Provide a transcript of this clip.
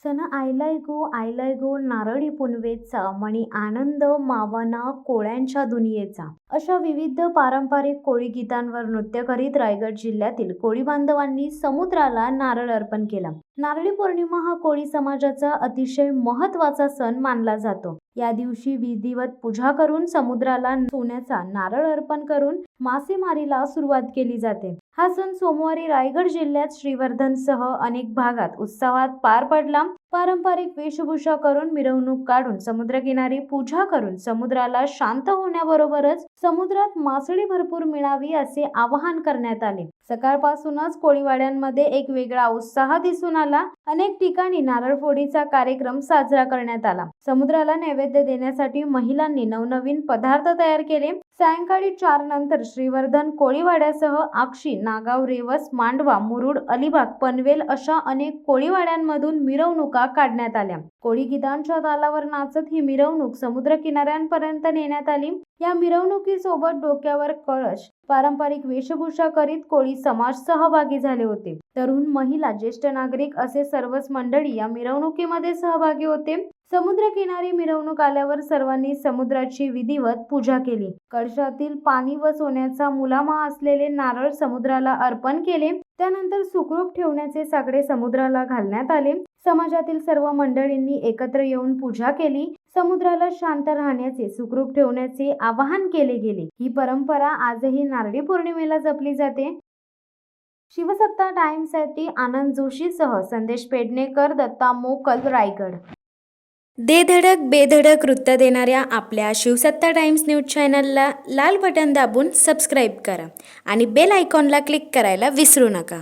सन आयलाय गो नारळी पुनवेचा मणी आनंद मावना कोळ्यांच्या दुनियेचा अशा विविध पारंपरिक कोळी गीतांवर नृत्य करीत रायगड जिल्ह्यातील कोळी बांधवांनी समुद्राला नारळ अर्पण केला। नारळी पौर्णिमा हा कोळी समाजाचा अतिशय महत्त्वाचा सण मानला जातो। या दिवशी विधिवत पूजा करून समुद्राला सोन्याचा नारळ अर्पण करून मासेमारीला सुरुवात केली जाते। हा सण सोमवारी रायगड जिल्ह्यात श्रीवर्धनसह अनेक भागात उत्सवात पार पडला। पारंपरिक वेशभूषा करून मिरवणूक काढून समुद्रकिनारी पूजा करून समुद्राला शांत होण्याबरोबरच समुद्रात मासळी भरपूर मिळावी असे आवाहन करण्यात आले। सकाळपासूनच कोळीवाड्यांमध्ये एक वेगळा उत्साह दिसून आला। अनेक ठिकाणी नारळ फोडीचा कार्यक्रम साजरा करण्यात आला। समुद्राला नैवेद्य देण्यासाठी महिलांनी नवनवीन पदार्थ तयार केले। सायंकाळी 4 नंतर श्रीवर्धन कोळीवाड्यासह आक्षी, नागाव, रेवस, मांडवा, मुरुड, अलिबाग, पनवेल अशा अनेक कोळीवाड्यांमधून मिरवणुका काढण्यात आल्या। कोळी गीतांच्या तालावर नाचत ही मिरवणूक समुद्र किनाऱ्यांपर्यंत नेण्यात आली। या मिरवणुकीसोबत डोक्यावर कळश, पारंपरिक वेशभूषा करीत कोळी समाज सहभागी झाले होते। तरुण, महिला, ज्येष्ठ नागरिक असे सर्वच मंडळी या मिरवणुकीमध्ये सहभागी होते। समुद्रकिनारी मिरवणूक आल्यावर सर्वांनी समुद्राची विधिवत पूजा केली। कळशातील पाणी व सोन्याचा मुलामा असलेले नारळ समुद्राला अर्पण केले। त्यानंतर सुखरूप ठेवण्याचे साकडे समुद्राला घालण्यात आले। समाजातील सर्व मंडळींनी एकत्र येऊन पूजा केली। समुद्राला शांत राहण्याचे, सुखरूप ठेवण्याचे आवाहन केले गेले। ही परंपरा आजही नारळी पौर्णिमेला जपली जाते। शिवसत्ता टाइम्ससाठी आनंद जोशीसह संदेश पेडणेकर, दत्ता मोकल, रायगड। दे धडक बेधडक वृत्त देणाऱ्या आपल्या शिवसत्ता टाइम्स न्यूज चॅनलला लाल बटन दाबून सबस्क्राईब करा आणि बेल आयकॉनला क्लिक करायला विसरू नका।